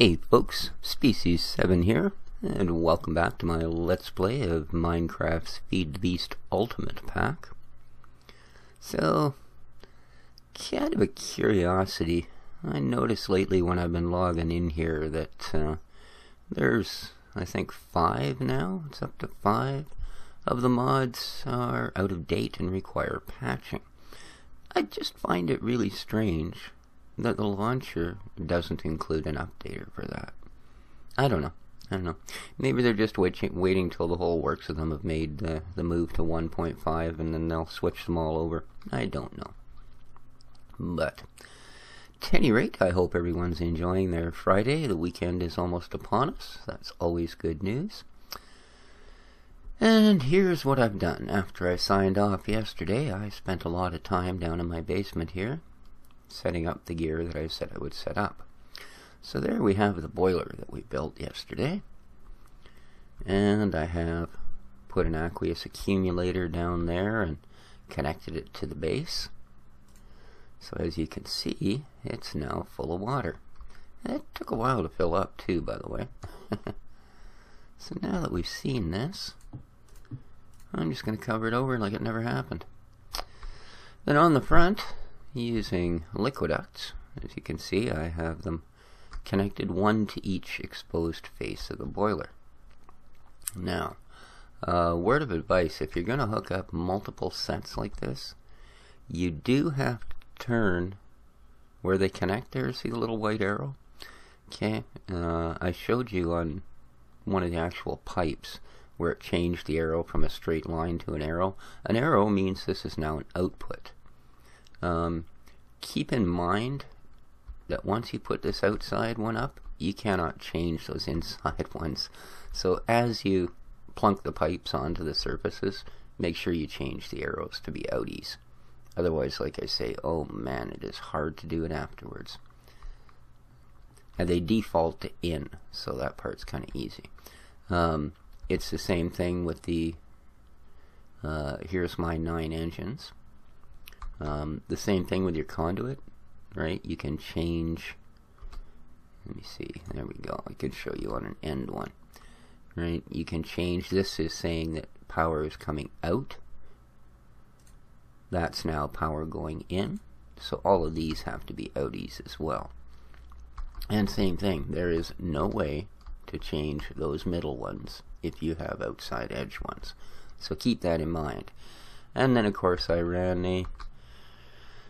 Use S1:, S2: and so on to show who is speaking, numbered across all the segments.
S1: Hey folks, Species 7 here, and welcome back to my Let's Play of Minecraft's Feed the Beast Ultimate Pack. So, kind of a curiosity. I noticed lately when I've been logging in here that there's, I think, 5 now. It's up to 5 of the mods are out of date and require patching. I just find it really strange that the launcher doesn't include an updater for that. I don't know. Maybe they're just waiting till the whole works of them have made the move to 1.5 and then they'll switch them all over. I don't know. But at any rate, I hope everyone's enjoying their Friday. The weekend is almost upon us. That's always good news. And here's what I've done. After I signed off yesterday, I spent a lot of time down in my basement here, setting up the gear that I said I would set up. So there we have the boiler that we built yesterday. And I have put an aqueous accumulator down there and connected it to the base. So as you can see, it's now full of water. It took a while to fill up too, by the way. So now that we've seen this, I'm just going to cover it over like it never happened. Then on the front, using liquiducts, as you can see, I have them connected one to each exposed face of the boiler. Now, word of advice, if you're going to hook up multiple sets like this, you do have to turn where they connect there. See the little white arrow? Okay, I showed you on one of the actual pipes where it changed the arrow from a straight line to an arrow. An arrow means this is now an output. Keep in mind that once you put this outside one up, you cannot change those inside ones. So as you plunk the pipes onto the surfaces, make sure you change the arrows to be outies. Otherwise, like I say, oh man, it is hard to do it afterwards. And they default to in, so that part's kind of easy. It's the same thing with the, here's my 9 engines. The same thing with your conduit, right? You can change, let me see, there we go. I could show you on an end one, right? You can change, this is saying that power is coming out. That's now power going in. So all of these have to be outies as well. And same thing, there is no way to change those middle ones if you have outside edge ones. So keep that in mind. And then of course I ran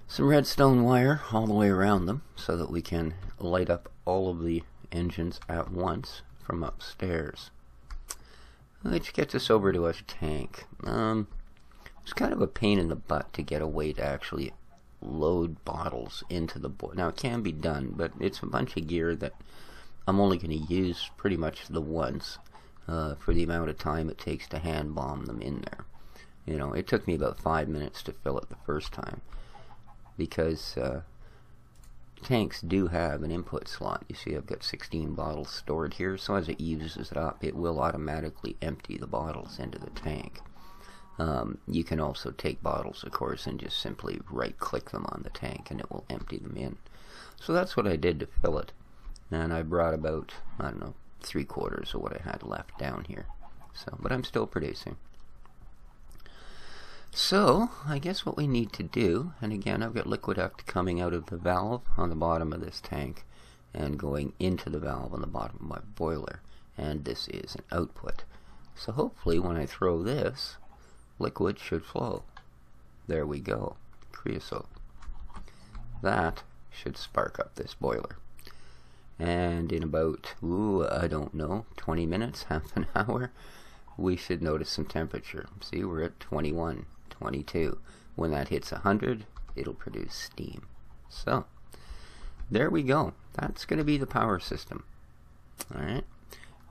S1: some redstone wire all the way around them so that we can light up all of the engines at once from upstairs. Which gets us over to a tank. It's kind of a pain in the butt to get a way to actually load bottles into the boiler. Now it can be done, but it's a bunch of gear that I'm only going to use pretty much the once for the amount of time it takes to hand bomb them in there. You know, it took me about 5 minutes to fill it the first time, because tanks do have an input slot. You see I've got 16 bottles stored here, so as it uses it up, it will automatically empty the bottles into the tank. You can also take bottles, of course, and just simply right-click them on the tank and it will empty them in. So that's what I did to fill it. And I brought about, I don't know, 3/4 of what I had left down here. So, but I'm still producing. So, I guess what we need to do, and again I've got liquiduct coming out of the valve on the bottom of this tank and going into the valve on the bottom of my boiler, and this is an output. So hopefully when I throw this, liquid should flow. There we go, creosote. That should spark up this boiler. And in about, I don't know, 20 minutes, half an hour, we should notice some temperature. See, we're at 21. 22. When that hits 100, it'll produce steam. So, there we go. That's going to be the power system. Alright,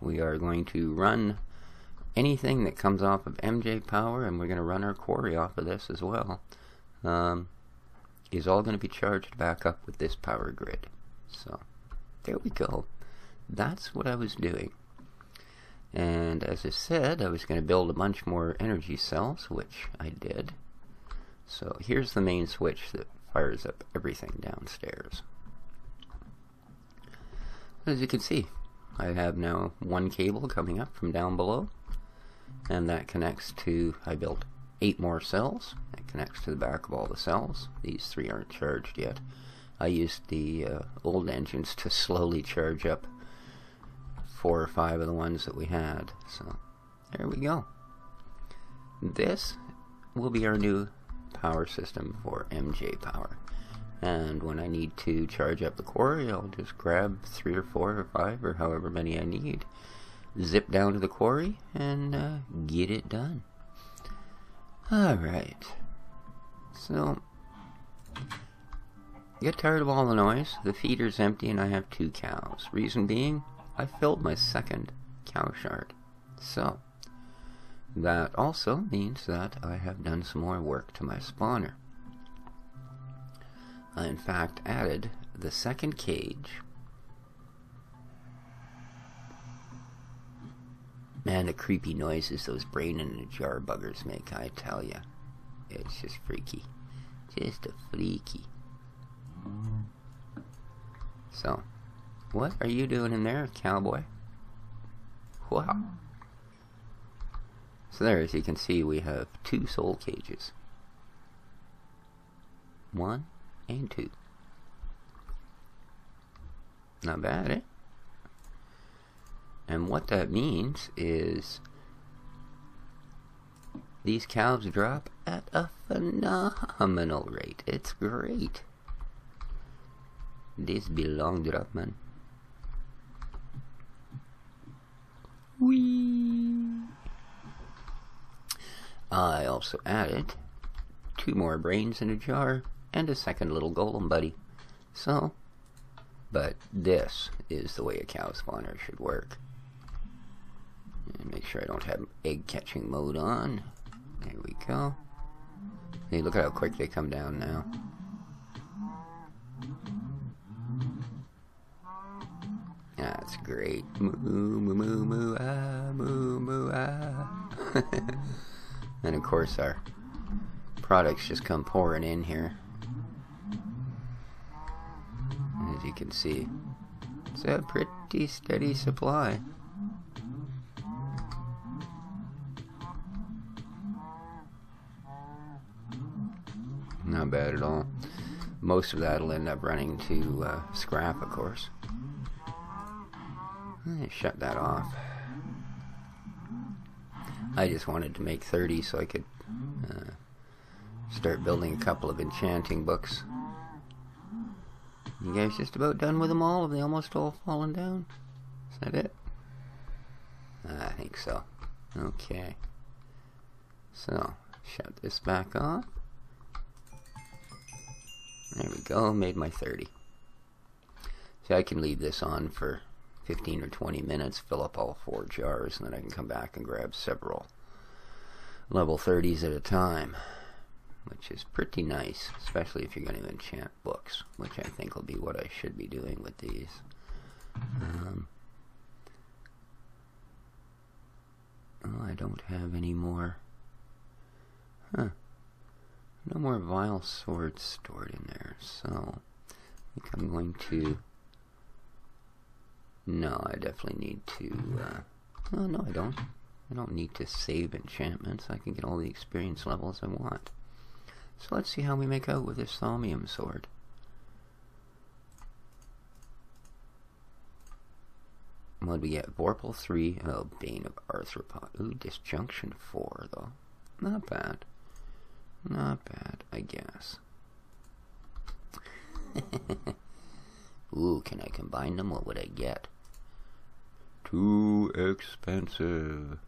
S1: we are going to run anything that comes off of MJ power, and we're going to run our quarry off of this as well. Is all going to be charged back up with this power grid. So, there we go. That's what I was doing. And as I said, I was going to build a bunch more energy cells, which I did. So here's the main switch that fires up everything downstairs. As you can see, I have now one cable coming up from down below, and that connects to, I built 8 more cells. It connects to the back of all the cells. These 3 aren't charged yet. I used the old engines to slowly charge up 4 or 5 of the ones that we had. So there we go. This will be our new power system for MJ Power. And when I need to charge up the quarry, I'll just grab 3 or 4 or 5 or however many I need, zip down to the quarry, and get it done. Alright. So, get tired of all the noise. The feeder's empty and I have 2 cows. Reason being, I filled my second cow shard. So, that also means that I have done some more work to my spawner. I in fact added the second cage. Man, the creepy noises those brain in a jar buggers make, I tell ya. It's just freaky. Just a freaky. So, what are you doing in there, cowboy? Wow. So there, as you can see, we have 2 soul cages. 1 and 2. Not bad, eh? And what that means is these cows drop at a phenomenal rate. It's great. This be long drop, man. Whee! I also added 2 more brains in a jar and a second little golem buddy. So, but this is the way a cow spawner should work. And make sure I don't have egg catching mode on. There we go. Hey, look at how quick they come down now. That's great. Moo, moo, moo, moo, ah, moo, moo, ah. And of course our products just come pouring in here. As you can see, it's a pretty steady supply. Not bad at all. Most of that will end up running to scrap, of course. Shut that off. I just wanted to make 30 so I could start building a couple of enchanting books. You guys just about done with them all? Have they almost all fallen down? Is that it? I think so. Okay. So, shut this back off. There we go, made my 30. So I can leave this on for 15 or 20 minutes, fill up all 4 jars, and then I can come back and grab several level 30s at a time, which is pretty nice, especially if you're going to enchant books, which I think will be what I should be doing with these. Oh, I don't have any more. Huh. No more vile swords stored in there, so I think I'm going to... No, I definitely need to... Oh, no, I don't. I don't need to save enchantments. I can get all the experience levels I want. So let's see how we make out with this thaumium sword. What do we get? Vorpal 3. Oh, Bane of Arthropod. Ooh, Disjunction 4, though. Not bad. Not bad, I guess. Ooh, can I combine them? What would I get? Too expensive.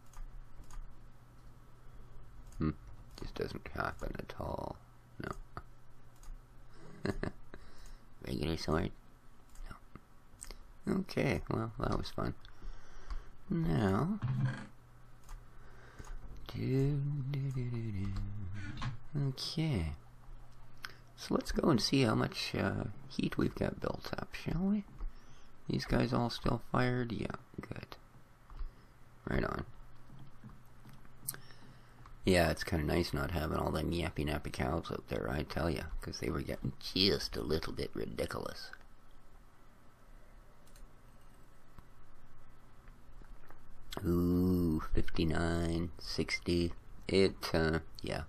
S1: This doesn't happen at all. No. Regular sword? No. Okay, well, that was fun. Now... Okay. So let's go and see how much heat we've got built up, shall we? These guys all still fired? Yeah, good. Right on. Yeah, it's kind of nice not having all them yappy nappy cows out there, I tell ya, because they were getting just a little bit ridiculous. Ooh, 59, 60. It, yeah,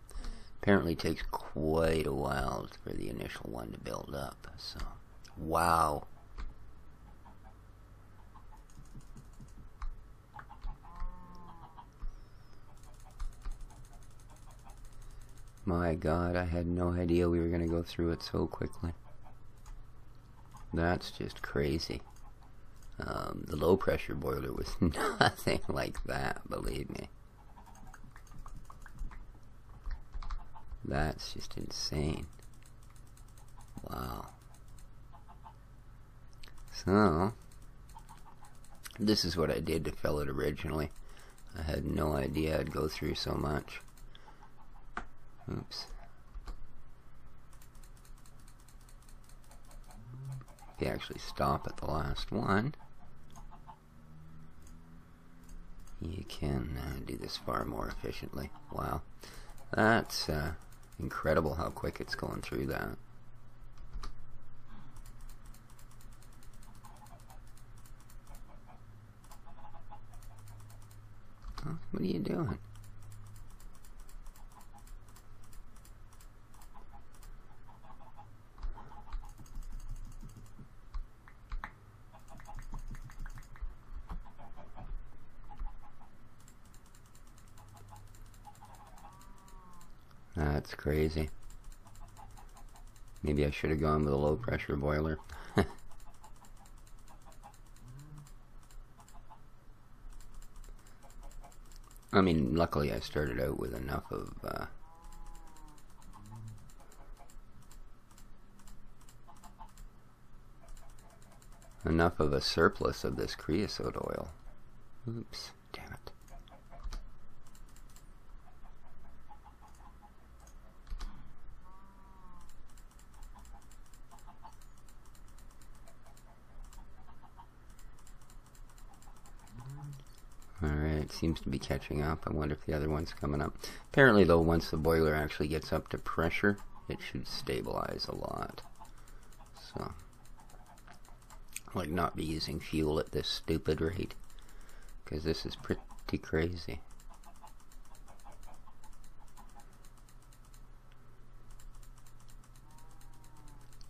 S1: apparently takes quite a while for the initial one to build up, so, wow. My God, I had no idea we were going to go through it so quickly. That's just crazy. The low pressure boiler was nothing like that, believe me. That's just insane. Wow. So, this is what I did to fill it originally. I had no idea I'd go through so much. Oops. If you actually stop at the last one, you can do this far more efficiently. Wow. That's incredible how quick it's going through that. Huh? What are you doing? That's crazy. Maybe I should have gone with a low pressure boiler. I mean, luckily I started out with enough of a surplus of this creosote oil. Oops, damn it. Alright, seems to be catching up. I wonder if the other one's coming up. Apparently, though, once the boiler actually gets up to pressure, it should stabilize a lot. So, like, not be using fuel at this stupid rate, because this is pretty crazy.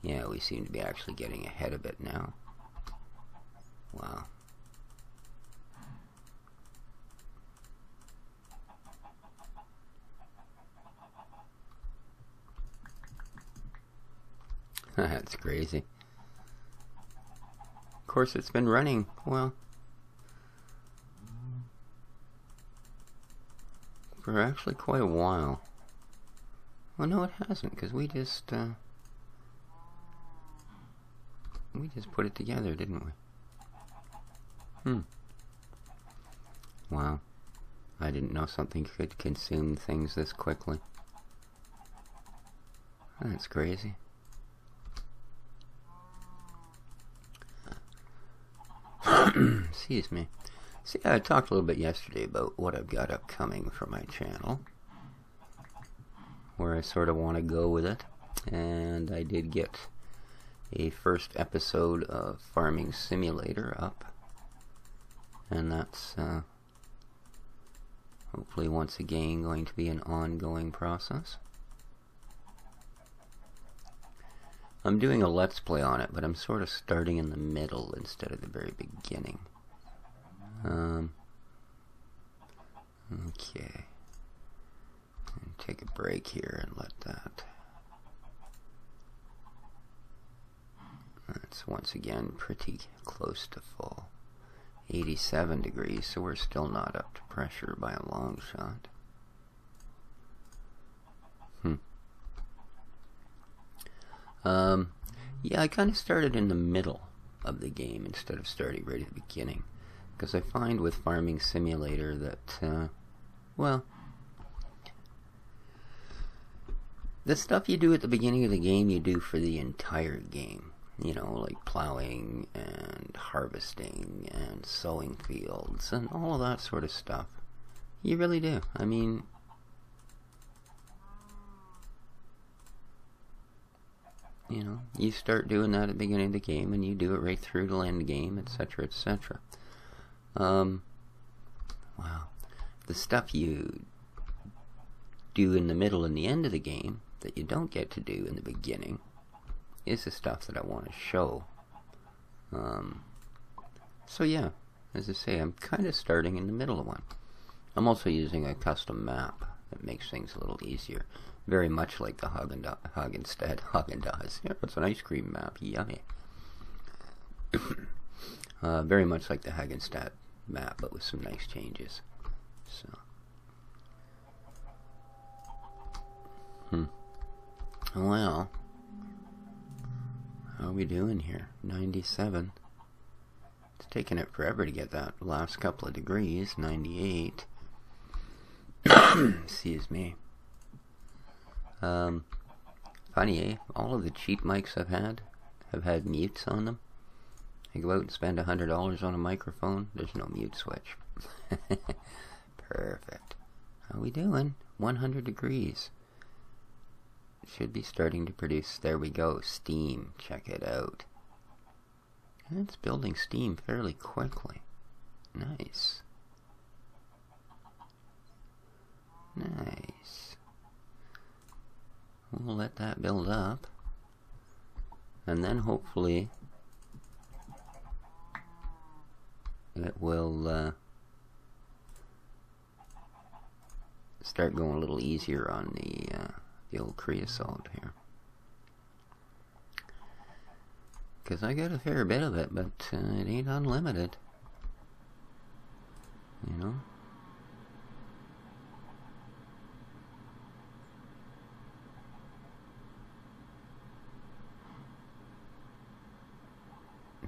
S1: Yeah, we seem to be actually getting ahead of it now. Wow. That's crazy. Of course, it's been running, well, for actually quite a while. Well, no, it hasn't, because we just put it together, didn't we? Wow. I didn't know something could consume things this quickly. That's crazy. Excuse me. See, I talked a little bit yesterday about what I've got upcoming for my channel, where I sort of want to go with it, and I did get a first episode of Farming Simulator up, and that's hopefully once again going to be an ongoing process. I'm doing a Let's Play on it, but I'm sort of starting in the middle instead of the very beginning. Okay. Take a break here and let that. That's once again pretty close to full. 87 degrees, so we're still not up to pressure by a long shot. Yeah, I kind of started in the middle of the game instead of starting right at the beginning, because I find with Farming Simulator that, well, the stuff you do at the beginning of the game you do for the entire game. You know, like plowing and harvesting and sowing fields and all of that sort of stuff. You really do. I mean, you know, you start doing that at the beginning of the game and you do it right through to end game, etc., etc. Wow. The stuff you do in the middle and the end of the game that you don't get to do in the beginning is the stuff that I want to show. So yeah, as I say, I'm kind of starting in the middle of one. I'm also using a custom map that makes things a little easier. Very much like the Haagen-Dazs. Yeah, it's an ice cream map. Yummy. Very much like the Haagen-Dazs map, but with some nice changes. So. Well, how are we doing here? 97. It's taking it forever to get that last couple of degrees. 98. Excuse me. Funny, eh? All of the cheap mics I've had have had mutes on them. I go out and spend $100 on a microphone. There's no mute switch. Perfect. How we doing? 100 degrees. It should be starting to produce. There we go. Steam. Check it out. And it's building steam fairly quickly. Nice. Nice. We'll let that build up. And then hopefully it will start going a little easier on the old creosote here. Because I got a fair bit of it, but it ain't unlimited. You know?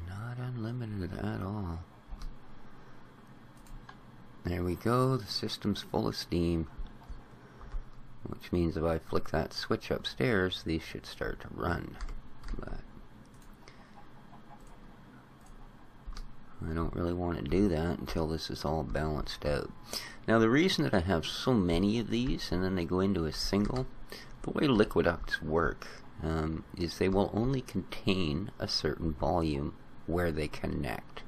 S1: Not unlimited at all. There we go, the system's full of steam. Which means if I flick that switch upstairs, these should start to run. But I don't really want to do that until this is all balanced out. Now the reason that I have so many of these and then they go into a single, the way liquid ducts work is they will only contain a certain volume where they connect.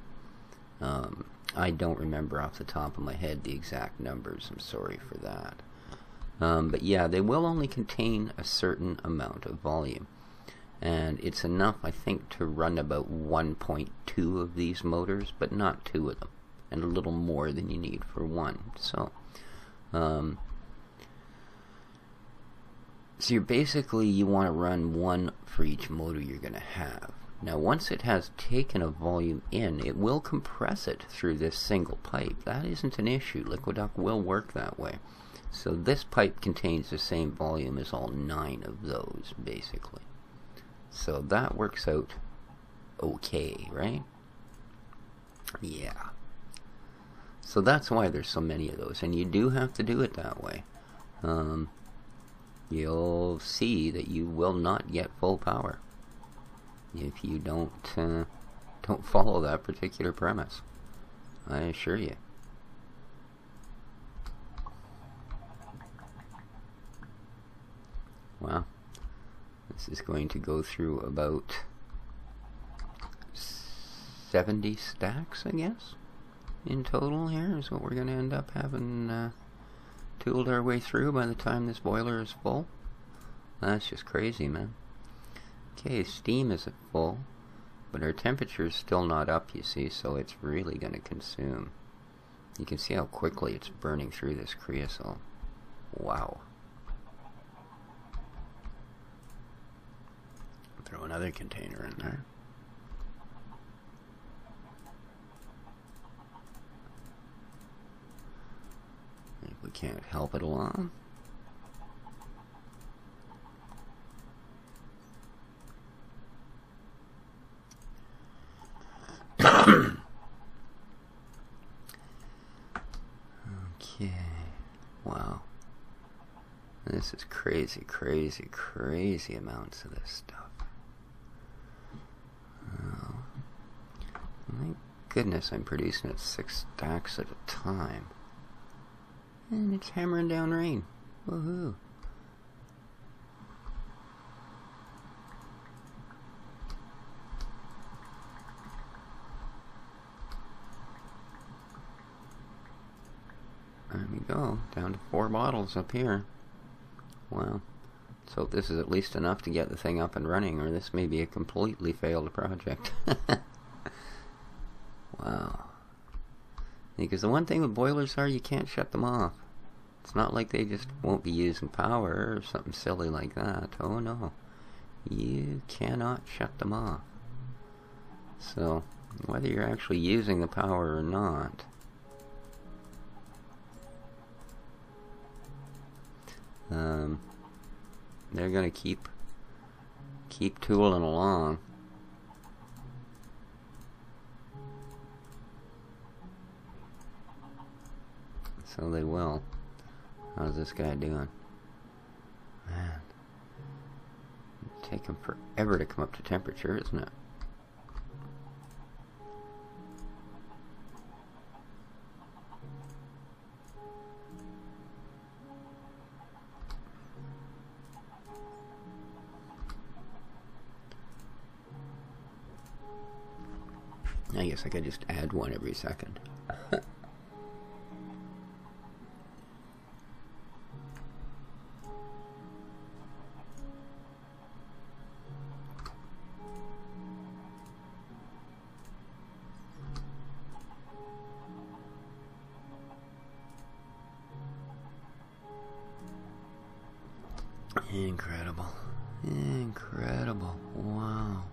S1: I don't remember off the top of my head the exact numbers, I'm sorry for that. But yeah, they will only contain a certain amount of volume. And it's enough, I think, to run about 1.2 of these motors, but not 2 of them. And a little more than you need for one. So you basically, you want to run one for each motor you're going to have. Now, once it has taken a volume in, it will compress it through this single pipe. That isn't an issue. Liquid duct will work that way. So this pipe contains the same volume as all 9 of those, basically. So that works out okay, right? Yeah. So that's why there's so many of those, and you do have to do it that way. You'll see that you will not get full power if you don't follow that particular premise. I assure you. Wow. This is going to go through about 70 stacks, I guess, in total here is what we're going to end up having tooled our way through by the time this boiler is full. That's just crazy, man. Okay, steam is at full, but our temperature is still not up, you see, so it's really going to consume. You can see how quickly it's burning through this creosote. Wow. Throw another container in there. If we can't help it along. Okay. Wow. This is crazy, crazy, crazy amounts of this stuff. Oh. Thank goodness I'm producing at 6 stacks at a time. And it's hammering down rain. Woohoo. go. Down to 4 bottles up here. Wow. So this is at least enough to get the thing up and running, or this may be a completely failed project. Wow. Because the one thing with boilers are, you can't shut them off. It's not like they just won't be using power or something silly like that. Oh no. You cannot shut them off. So, whether you're actually using the power or not, they're gonna keep tooling along. So they will. How's this guy doing? Man, it'd take him forever to come up to temperature, isn't it? I guess I could just add one every second. Incredible. Incredible. Wow.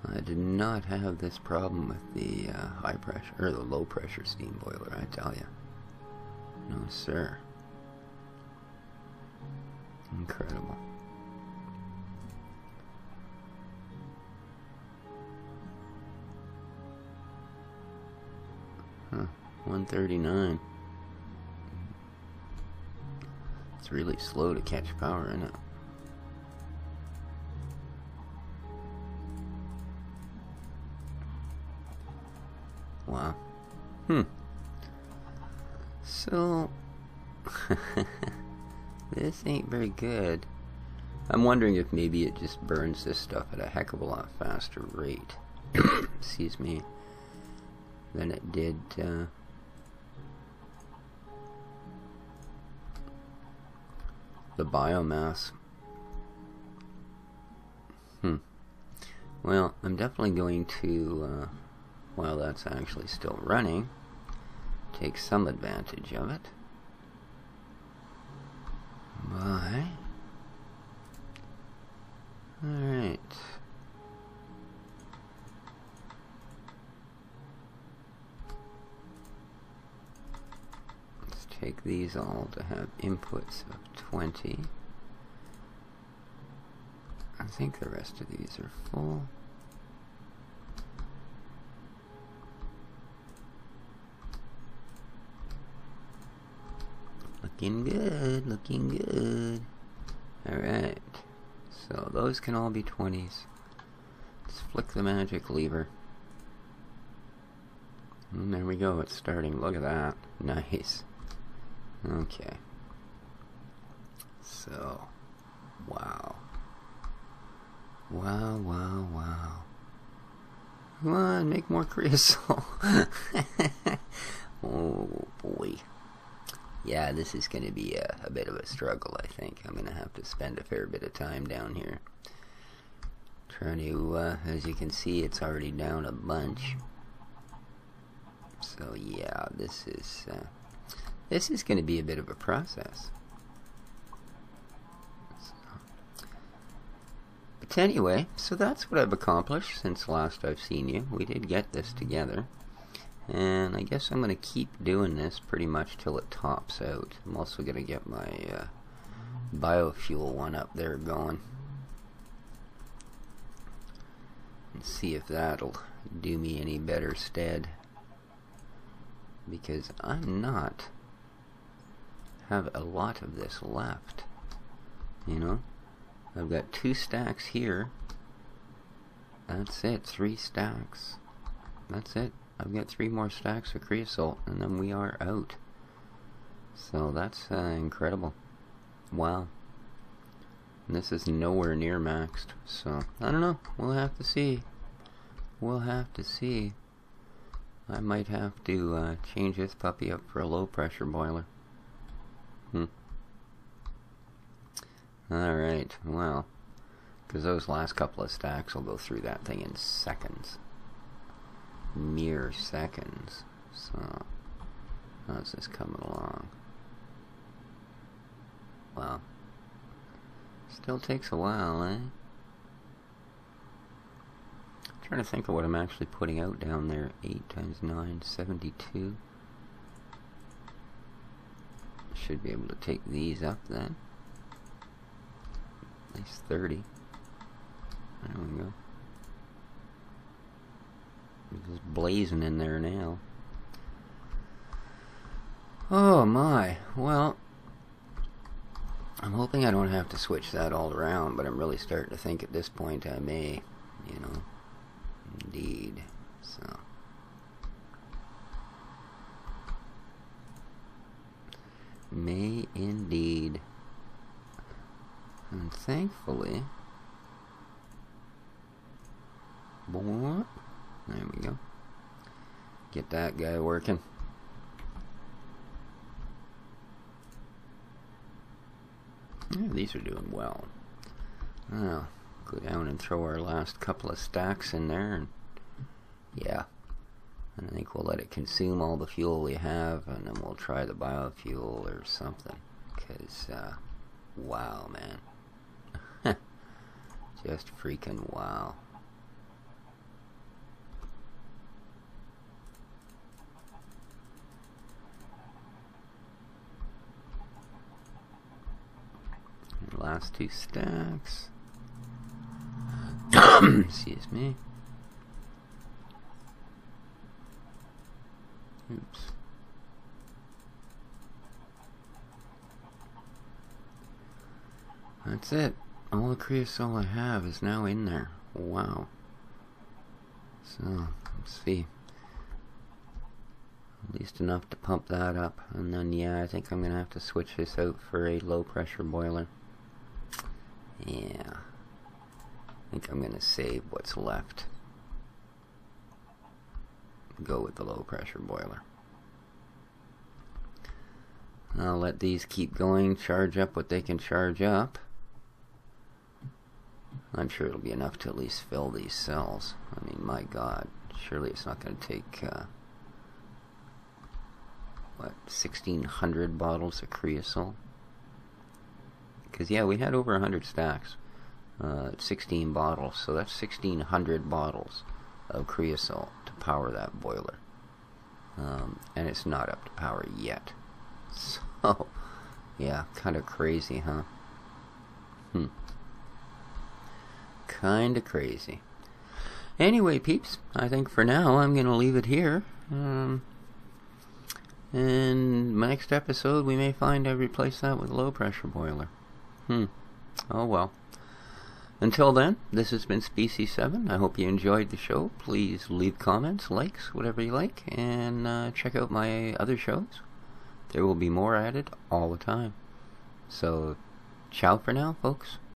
S1: I did not have this problem with the high pressure, or the low pressure steam boiler, I tell you. No, sir. Incredible. Huh. 139. It's really slow to catch power, isn't it? Wow. So, this ain't very good. I'm wondering if maybe it just burns this stuff at a heck of a lot faster rate, excuse me, than it did, the biomass. Well, I'm definitely going to, while that's actually still running, take some advantage of it by, alright, let's take these all to have inputs of 20. I think the rest of these are full. Looking good, looking good. Alright, so those can all be 20s. Let's flick the magic lever. And there we go, it's starting. Look at that. Nice. Okay. So, wow. Wow, wow, wow. Come on, make more creosote. Oh boy. Yeah, this is going to be a bit of a struggle, I think. I'm going to have to spend a fair bit of time down here. Trying to, as you can see, it's already down a bunch. So yeah, this is going to be a bit of a process. But anyway, so that's what I've accomplished since last I've seen you. We did get this together. And I guess I'm going to keep doing this pretty much till it tops out. I'm also going to get my biofuel one up there going. And see if that'll do me any better stead. Because I'm not have a lot of this left. You know? I've got 2 stacks here. That's it, 3 stacks. That's it. I've got 3 more stacks of creosote, and then we are out. So that's incredible. Wow. And this is nowhere near maxed. So, I don't know. We'll have to see. We'll have to see. I might have to change this puppy up for a low pressure boiler. Alright, well, because those last couple of stacks will go through that thing in seconds. Mere seconds. So, how's this coming along? Well, still takes a while, eh? Trying to think of what I'm actually putting out down there. 8 times 9, 72. Should be able to take these up then. At least 30. There we go. It's just blazing in there now. Oh my. Well, I'm hoping I don't have to switch that all around, but I'm really starting to think at this point I may, you know. Indeed. So. May indeed. And thankfully, there we go. Get that guy working. Yeah, these are doing well. Well, go down and throw our last couple of stacks in there, and yeah, and I think we'll let it consume all the fuel we have, and then we'll try the biofuel or something, because wow, man. Just freaking wow. Last two stacks. Excuse me. Oops. That's it. All the creosote I have is now in there. Wow. So, let's see. At least enough to pump that up. And then, yeah, I think I'm going to have to switch this out for a low pressure boiler. Yeah. I think I'm going to save what's left. Go with the low pressure boiler. I'll let these keep going, charge up what they can charge up. I'm sure it'll be enough to at least fill these cells. I mean, my God, surely it's not going to take, what, 1,600 bottles of creosote? Because, yeah, we had over 100 stacks, 16 bottles, so that's 1,600 bottles of creosote to power that boiler. And it's not up to power yet. So, yeah, kind of crazy, huh? Kind of crazy. Anyway, peeps, I think for now I'm going to leave it here. And my next episode we may find I replace that with a low pressure boiler. Oh well. Until then, this has been Species 7. I hope you enjoyed the show. Please leave comments, likes, whatever you like, and check out my other shows. There will be more added all the time. So, ciao for now, folks.